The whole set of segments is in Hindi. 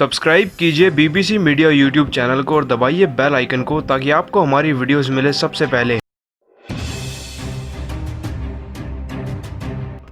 सब्सक्राइब कीजिए बीबीसी मीडिया यूट्यूब चैनल को और दबाइए बेल आइकन को ताकि आपको हमारी वीडियोस मिले सबसे पहले।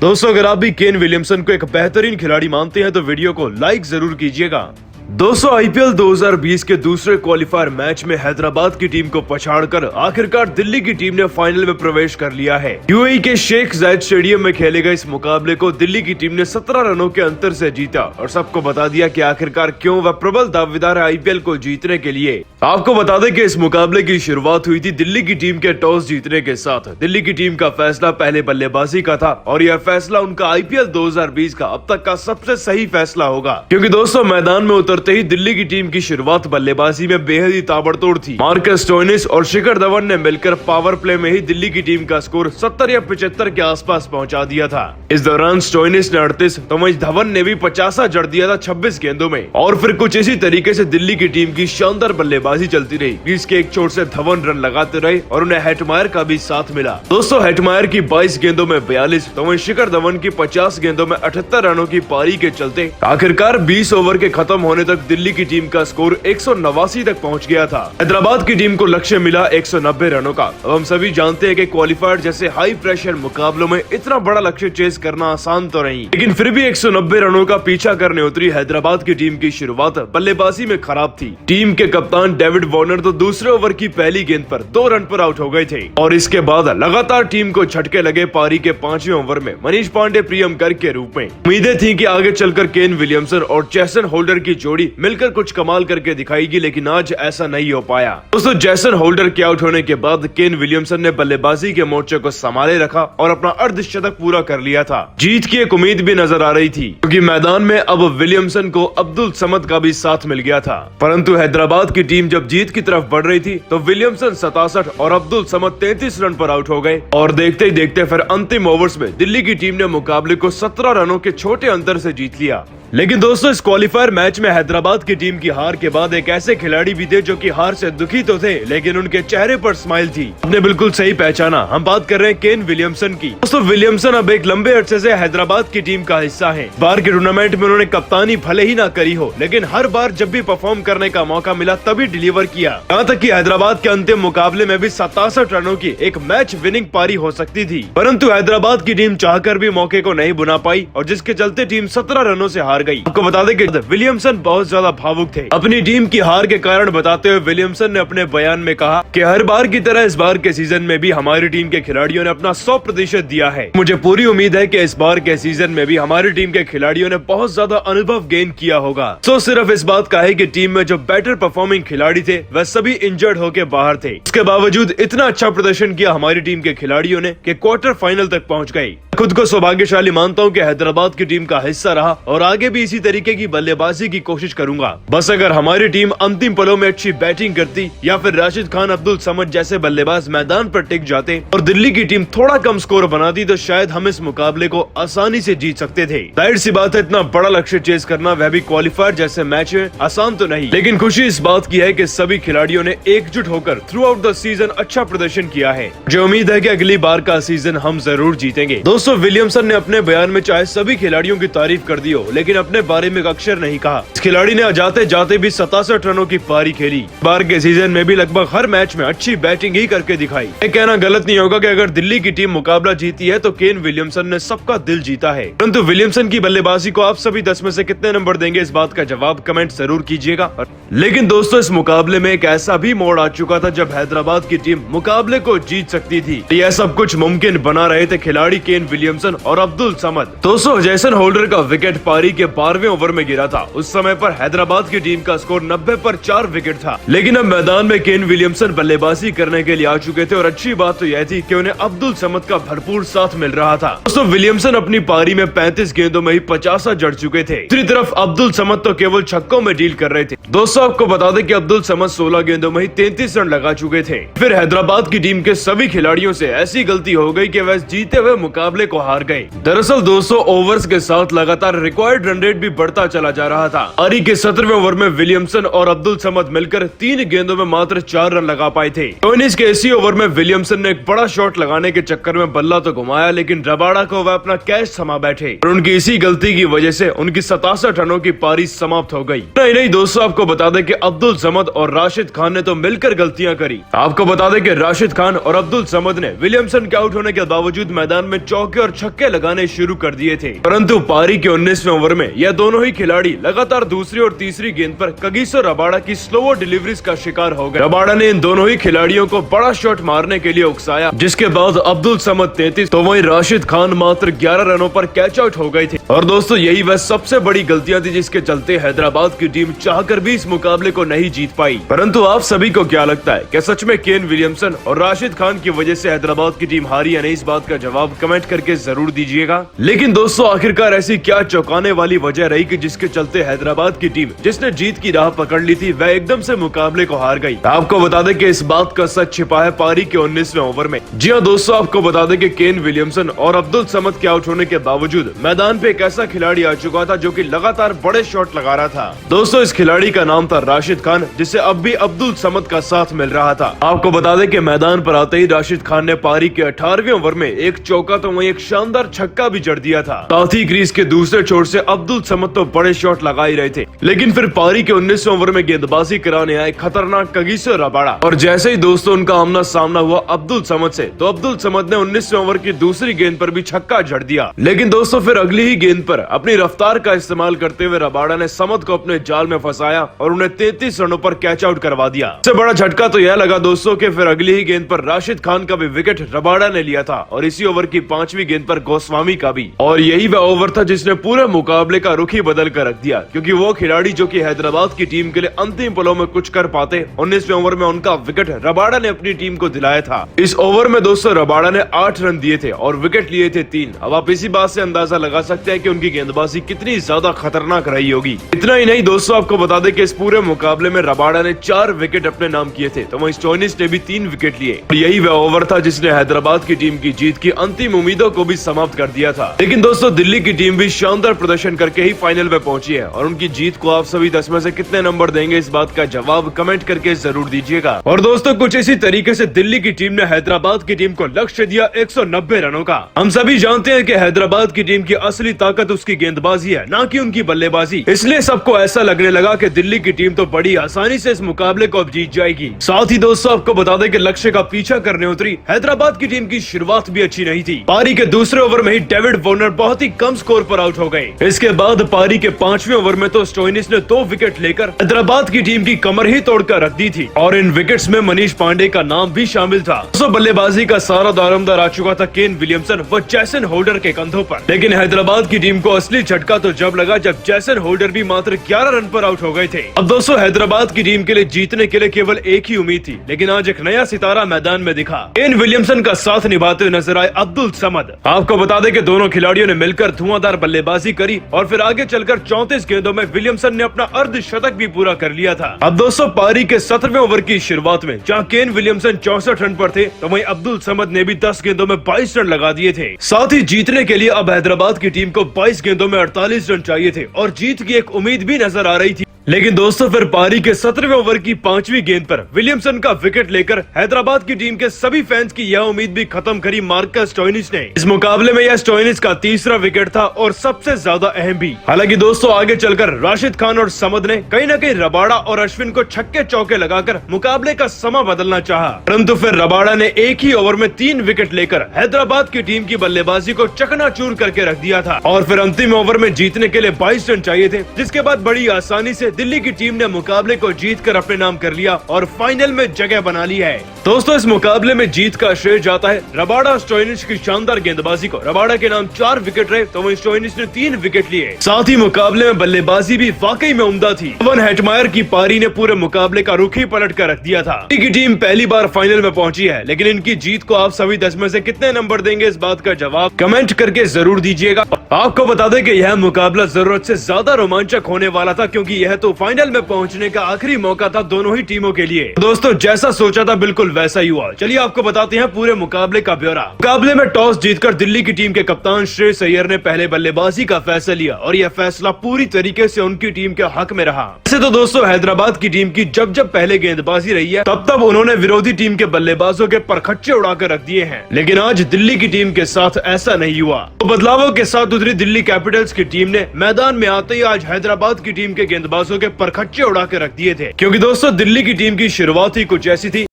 दोस्तों, अगर आप भी केन विलियमसन को एक बेहतरीन खिलाड़ी मानते हैं तो वीडियो को लाइक जरूर कीजिएगा। दोस्तों, आईपीएल 2020 के दूसरे क्वालिफायर मैच में हैदराबाद की टीम को पछाड़कर आखिरकार दिल्ली की टीम ने फाइनल में प्रवेश कर लिया है। यूएई के शेख जायद स्टेडियम में खेले गए इस मुकाबले को दिल्ली की टीम ने 17 रनों के अंतर से जीता और सबको बता दिया कि आखिरकार क्यों वह प्रबल दावेदार है आईपीएल को जीतने के लिए। आपको बता दें कि इस मुकाबले की शुरुआत हुई थी दिल्ली की टीम के टॉस जीतने के साथ। दिल्ली की टीम का फैसला पहले बल्लेबाजी का था और यह फैसला उनका आईपीएल 2020 का अब तक का सबसे सही फैसला होगा, क्योंकि दोस्तों मैदान में उतरते ही दिल्ली की टीम की शुरुआत बल्लेबाजी में बेहद ही ताबड़तोड़ थी। मार्कस स्टोइनिस और शिखर धवन ने मिलकर पावर प्ले में ही दिल्ली की टीम का स्कोर 70 या 75 के आसपास पहुंचा दिया था। इस दौरान स्टोइनिस ने 38 तो वहीं धवन ने भी 50 जड़ दिया था 26 गेंदों में। और फिर कुछ इसी तरीके से दिल्ली की टीम की शानदार बल्लेबाजी चलती रही। क्रीज के एक छोर से धवन रन लगाते रहे और उन्हें हेटमायर का भी साथ मिला। दोस्तों, हेटमायर की 22 गेंदों में 42 तो वहीं शिखर धवन की 50 गेंदों में 78 रनों की पारी के चलते आखिरकार 20 ओवर के खत्म होने तक दिल्ली की टीम का स्कोर 189 तक पहुंच गया था। हैदराबाद की टीम को लक्ष्य मिला 190 रनों का। अब हम सभी जानते हैं कि क्वालिफायर जैसे हाई प्रेशर मुकाबलों में इतना बड़ा लक्ष्य चेस करना आसान तो नहीं, लेकिन फिर भी 190 रनों का पीछा करने उतरी हैदराबाद की टीम की शुरुआत बल्लेबाजी में खराब थी। टीम के कप्तान डेविड वार्नर तो दूसरे ओवर की पहली गेंद पर 2 रन पर आउट हो गए थे और इसके बाद लगातार टीम को झटके लगे। पारी के 5वें ओवर में मनीष पांडे प्रियम गर्ग के रूप में उम्मीदें थी कि आगे चलकर केन विलियमसन और जैसन होल्डर की जोड़ी मिलकर कुछ कमाल करके दिखाएगी, लेकिन आज ऐसा नहीं हो पाया। दोस्तों, जैसन होल्डर के आउट होने के बाद केन विलियमसन ने बल्लेबाजी के मोर्चे को संभाले रखा और अपना अर्धशतक पूरा कर लिया था। जीत की एक उम्मीद भी नजर आ रही थी क्योंकि मैदान में अब विलियमसन को अब्दुल समद का भी साथ मिल गया था। परंतु हैदराबाद की टीम जब जीत की तरफ बढ़ रही थी तो विलियमसन 67 और अब्दुल समद 33 रन पर आउट हो गए और देखते ही देखते फिर अंतिम ओवर्स में दिल्ली की टीम ने मुकाबले को 17 रनों के छोटे अंतर से जीत लिया। लेकिन दोस्तों, इस क्वालिफायर मैच में हैदराबाद की टीम की हार के बाद एक ऐसे खिलाड़ी भी थे जो कि हार से दुखी तो थे, लेकिन उनके चेहरे पर स्माइल थी। आपने बिल्कुल सही पहचाना, हम बात कर रहे हैं केन विलियमसन की। दोस्तों, विलियमसन अब एक लंबे अरसे से हैदराबाद की टीम का हिस्सा है। बार के टूर्नामेंट में उन्होंने कप्तानी भले ही ना करी हो, लेकिन हर बार जब भी परफॉर्म करने का मौका मिला तभी डिलीवर किया। यहाँ तक कि हैदराबाद के अंतिम मुकाबले में भी 67 रनों की एक मैच विनिंग पारी हो सकती थी, परंतु हैदराबाद की टीम चाहकर भी मौके को नहीं बुना पाई और जिसके चलते टीम 17 रनों से हार गई। आपको बता दें कि विलियमसन बहुत ज्यादा भावुक थे। अपनी टीम की हार के कारण बताते हुए विलियमसन ने अपने बयान में कहा कि हर बार की तरह इस बार के सीजन में भी हमारी टीम के खिलाड़ियों ने अपना 100% दिया है। मुझे पूरी उम्मीद है कि इस बार के सीजन में भी हमारी टीम के खिलाड़ियों ने बहुत ज्यादा अनुभव गेन किया होगा। तो सिर्फ इस बात का है कि टीम में जो बेटर परफॉर्मिंग खिलाड़ी थे वह सभी इंजर्ड होकर बाहर थे। इसके बावजूद इतना अच्छा प्रदर्शन किया हमारी टीम के खिलाड़ियों ने कि क्वार्टर फाइनल तक पहुँच गयी। खुद को सौभाग्यशाली मानता हूं कि हैदराबाद की टीम का हिस्सा रहा और आगे भी इसी तरीके की बल्लेबाजी की कोशिश करूंगा। बस अगर हमारी टीम अंतिम पलों में अच्छी बैटिंग करती या फिर राशिद खान, अब्दुल समद जैसे बल्लेबाज मैदान पर टिक जाते और दिल्ली की टीम थोड़ा कम स्कोर बनाती तो शायद हम इस मुकाबले को आसानी से जीत सकते थे। जाहिर सी बात है, इतना बड़ा लक्ष्य चेस करना, वह भी क्वालिफायर जैसे मैच में, आसान तो नहीं, लेकिन खुशी इस बात की है कि सभी खिलाड़ियों ने एकजुट होकर थ्रू आउट द सीजन अच्छा प्रदर्शन किया है। मुझे उम्मीद है कि अगली बार का सीजन हम जरूर जीतेंगे। दोस्तों, विलियमसन ने अपने बयान में चाहे सभी खिलाड़ियों की तारीफ कर दी हो, लेकिन अपने बारे में एक अक्षर नहीं कहा। इस खिलाड़ी ने जाते जाते भी 67 रनों की पारी खेली। बार के सीजन में भी लगभग हर मैच में अच्छी बैटिंग ही करके दिखाई। ये कहना गलत नहीं होगा कि अगर दिल्ली की टीम मुकाबला जीती है तो केन विलियमसन ने सबका दिल जीता है। परंतु विलियमसन की बल्लेबाजी को आप सभी 10 में से कितने नंबर देंगे, इस बात का जवाब कमेंट जरूर कीजिएगा। लेकिन दोस्तों, इस मुकाबले में एक ऐसा भी मोड़ आ चुका था जब हैदराबाद की टीम मुकाबले को जीत सकती थी। यह सब कुछ मुमकिन बना रहे थे खिलाड़ी केन विलियमसन और अब्दुल समद। दोस्तों, जैसन होल्डर का विकेट पारी के 12वें ओवर में गिरा था। उस समय पर हैदराबाद की टीम का स्कोर 90 पर 4 विकेट था, लेकिन अब मैदान में केन विलियमसन बल्लेबाजी करने के लिए आ चुके थे और अच्छी बात तो यह थी कि उन्हें अब्दुल समद का भरपूर साथ मिल रहा था। दोस्तों, विलियमसन अपनी पारी में 35 गेंदों में ही 50 जड़ चुके थे। दूसरी तरफ अब्दुल समद तो केवल छक्कों में डील कर रहे थे। दोस्तों, आपको बता दें कि अब्दुल समद 16 गेंदों में ही 33 रन लगा चुके थे। फिर हैदराबाद की टीम के सभी खिलाड़ियों से ऐसी गलती हो गई कि वह जीते हुए मुकाबले को हार गए। दरअसल दोस्तों, ओवर्स के साथ लगातार रिक्वायर्ड रन रेट भी बढ़ता चला जा रहा था। पारी के 17वें ओवर में विलियमसन और अब्दुल समद मिलकर 3 गेंदों में मात्र 4 रन लगा पाए थे। स्टोइनिस के इसी ओवर में विलियमसन ने एक बड़ा शॉट लगाने के चक्कर में बल्ला तो घुमाया, लेकिन रबाडा को वह अपना कैच थमा बैठे और उनकी इसी गलती की वजह से उनकी 67 रनों की पारी समाप्त हो गई। नहीं दोस्तों, आपको बता दें कि अब्दुल समद और राशिद खान ने तो मिलकर गलतियां करी। आपको बता दें कि राशिद खान और अब्दुल समद ने विलियमसन के आउट होने के बावजूद मैदान में चौके और छक्के लगाने शुरू कर दिए थे, परंतु पारी के 19वें ओवर में यह दोनों ही खिलाड़ी लगातार दूसरी और तीसरी गेंद पर कगिसो रबाडा की स्लो डिलीवरीज का शिकार हो गए। रबाडा ने इन दोनों ही खिलाड़ियों को बड़ा शॉट मारने के लिए उकसाया, जिसके बाद अब्दुल समद 33 तो वहीं राशिद खान मात्र 11 रनों पर कैच आउट हो गए थे। और दोस्तों, यही वह सबसे बड़ी गलतियां थी जिसके चलते हैदराबाद की टीम चाहकर भी इस मुकाबले को नहीं जीत पाई। परंतु आप सभी को क्या लगता है, क्या सच में केन विलियमसन और राशिद खान की वजह से हैदराबाद की टीम हारी या नहीं? इस बात का जवाब कमेंट करके जरूर दीजिएगा। लेकिन दोस्तों, आखिरकार ऐसी क्या चौंकाने वाली वजह रही कि जिसके चलते हैदराबाद की टीम जिसने जीत की राह पकड़ ली थी वह एकदम से मुकाबले को हार गई? आपको बता दें कि इस बात का सच छिपा है पारी के 19वें ओवर में। जी हाँ दोस्तों, आपको बता दें कि केन विलियमसन और अब्दुल समद के आउट होने के बावजूद मैदान पे एक ऐसा खिलाड़ी आ चुका था जो कि लगातार बड़े शॉट लगा रहा था। दोस्तों, इस खिलाड़ी का नाम था राशिद खान, जिसे अब भी अब्दुल समद का साथ मिल रहा था। आपको बता दें कि मैदान पर आते ही राशिद खान ने पारी के 18वें ओवर में एक चौका तो वहीं एक शानदार छक्का भी जड़ दिया था। साथ ही क्रीज के दूसरे छोर से अब्दुल समद तो बड़े शॉट लगा ही रहे थे, लेकिन फिर पारी के 19वें ओवर में गेंदबाजी कराने आए खतरनाक कगिसो रबाडा, और जैसे ही दोस्तों उनका आमना सामना हुआ अब्दुल समद से, तो अब्दुल समद ने 19वें ओवर की दूसरी गेंद पर भी छक्का जड़ दिया। लेकिन दोस्तों, फिर अगली ही गेंद पर अपनी रफ्तार का इस्तेमाल करते हुए रबाडा ने समद को अपने जाल में फंसाया और उन्हें 33 रनों पर कैच आउट करवा दिया। सबसे बड़ा झटका तो यह लगा दोस्तों कि फिर अगली ही गेंद पर राशिद खान का भी विकेट रबाडा ने लिया था, और इसी ओवर की 5वीं गेंद पर गोस्वामी का भी। और यही वह ओवर था जिसने पूरे मुकाबले का रुख ही बदल कर रख दिया, क्योंकि वो खिलाड़ी जो कि हैदराबाद की टीम के लिए अंतिम पलों में कुछ कर पाते, 19वें ओवर में उनका विकेट रबाडा ने अपनी टीम को दिलाया था। इस ओवर में दोस्तों रबाडा ने 8 रन दिए थे और विकेट लिए थे 3। अब आप इसी बात से अंदाजा लगा सकते हैं कि उनकी गेंदबाजी कितनी ज्यादा खतरनाक रही होगी। इतना ही नहीं दोस्तों, आपको बता दें कि इस पूरे मुकाबले में रबाडा ने 4 विकेट अपने नाम किए थे, तो वहीं स्टोइनिस ने भी 3 विकेट लिए। यही वह ओवर था जिसने हैदराबाद की टीम की जीत की अंतिम उम्मीदों को भी समाप्त कर दिया था। लेकिन दोस्तों, दिल्ली की टीम भी शानदार प्रदर्शन करके ही फाइनल में पहुंची है, और उनकी जीत को आप सभी 10 में से कितने नंबर देंगे, इस बात का जवाब कमेंट करके जरूर दीजिएगा। और दोस्तों, कुछ इसी तरीके से दिल्ली की टीम ने हैदराबाद की टीम को लक्ष्य दिया 190 रनों का। हम सभी जानते हैं कि हैदराबाद की टीम की असली ताकत उसकी गेंदबाजी है, ना कि उनकी बल्लेबाजी। इसलिए सबको ऐसा लगने लगा कि दिल्ली की टीम तो बड़ी आसानी से इस मुकाबले को अब जीत जाएगी। साथ ही दोस्तों, आपको बता दें कि लक्ष्य का पीछा करने उतरी हैदराबाद की टीम की शुरुआत भी अच्छी नहीं थी। पारी के दूसरे ओवर में ही डेविड वार्नर बहुत ही कम स्कोर पर आउट हो गए। इसके बाद पारी के 5वें ओवर में तो स्टोइनिस ने 2 विकेट लेकर हैदराबाद की टीम की कमर ही तोड़कर रख दी थी, और इन विकेट्स में मनीष पांडे का नाम भी शामिल था। दोस्तों, बल्लेबाजी का सारा दारोमदार आ चुका था केन विलियमसन व जैसन होल्डर के कंधों पर। लेकिन हैदराबाद की टीम को असली झटका तो जब लगा जब जैसन होल्डर भी मात्र 11 रन पर आउट हो गए थे। अब दोस्तों, हैदराबाद की टीम के लिए जीतने के लिए केवल एक ही उम्मीद थी, लेकिन आज एक नया सितारा मैदान में दिखा। केन विलियमसन का साथ निभाते हुए नजर आए अब्दुल समद। आपको बता दें कि दोनों खिलाड़ियों ने मिलकर धुआंधार बल्लेबाजी करी, और फिर आगे चलकर 34 गेंदों में विलियमसन ने अपना अर्धशतक भी पूरा कर लिया था। अब दोस्तों, पारी के 17वें ओवर की शुरुआत में जहां केन विलियमसन 64 रन पर थे, तो वहीं अब्दुल समद ने भी 10 गेंदों में 22 रन लगा दिए थे। साथ ही जीतने के लिए अब हैदराबाद की टीम को 22 गेंदों में 48 रन चाहिए थे, और जीत की एक उम्मीद भी नजर आ रही थी। लेकिन दोस्तों, फिर पारी के 17वें ओवर की 5वीं गेंद पर विलियमसन का विकेट लेकर हैदराबाद की टीम के सभी फैंस की यह उम्मीद भी खत्म करी मार्कस स्टोइनिस ने। इस मुकाबले में यह स्टोइनिस का 3रा विकेट था, और सबसे ज्यादा अहम भी। हालांकि दोस्तों, आगे चलकर राशिद खान और समद ने कहीं न कहीं रबाडा और अश्विन को छक्के चौके लगाकर मुकाबले का समा बदलना चाहा, परंतु फिर रबाडा ने एक ही ओवर में 3 विकेट लेकर हैदराबाद की टीम की बल्लेबाजी को चकनाचूर करके रख दिया था। और फिर अंतिम ओवर में जीतने के लिए 22 रन चाहिए थे, जिसके बाद बड़ी आसानी से दिल्ली की टीम ने मुकाबले को जीतकर अपने नाम कर लिया और फाइनल में जगह बना ली है। दोस्तों, इस मुकाबले में जीत का श्रेय जाता है रबाडा और स्टोइनिस की शानदार गेंदबाजी को। रबाडा के नाम 4 विकेट रहे, तो वहीं स्टोइनिस ने 3 विकेट लिए। साथ ही मुकाबले में बल्लेबाजी भी वाकई में उम्दा थी। वन हेटमायर की पारी ने पूरे मुकाबले का रुख ही पलट कर रख दिया था। की टीम पहली बार फाइनल में पहुंची है, लेकिन इनकी जीत को आप सभी 10 में से कितने नंबर देंगे, इस बात का जवाब कमेंट करके जरूर दीजिएगा। आपको बता दें कि यह मुकाबला जरूरत से ज्यादा रोमांचक होने वाला था, क्योंकि यह तो फाइनल में पहुंचने का आखिरी मौका था दोनों ही टीमों के लिए। दोस्तों जैसा सोचा था बिल्कुल वैसा ही हुआ। चलिए आपको बताते हैं पूरे मुकाबले का ब्यौरा। मुकाबले में टॉस जीतकर दिल्ली की टीम के कप्तान श्रेयस अय्यर ने पहले बल्लेबाजी का फैसला लिया और यह फैसला पूरी तरीके से उनकी टीम के हक में रहा। वैसे तो दोस्तों हैदराबाद की टीम की जब पहले गेंदबाजी रही है तब उन्होंने विरोधी टीम के बल्लेबाजों के परखच्चे उड़ाकर रख दिए हैं, लेकिन आज दिल्ली की टीम के साथ ऐसा नहीं हुआ। तो बदलावों के साथ उतरी दिल्ली कैपिटल्स की टीम ने मैदान में आते ही आज हैदराबाद की टीम के गेंदबाजों के परखच्चे उड़ा के रख दिए थे, क्योंकि दोस्तों दिल्ली की टीम की शुरुआत ही कुछ ऐसी थी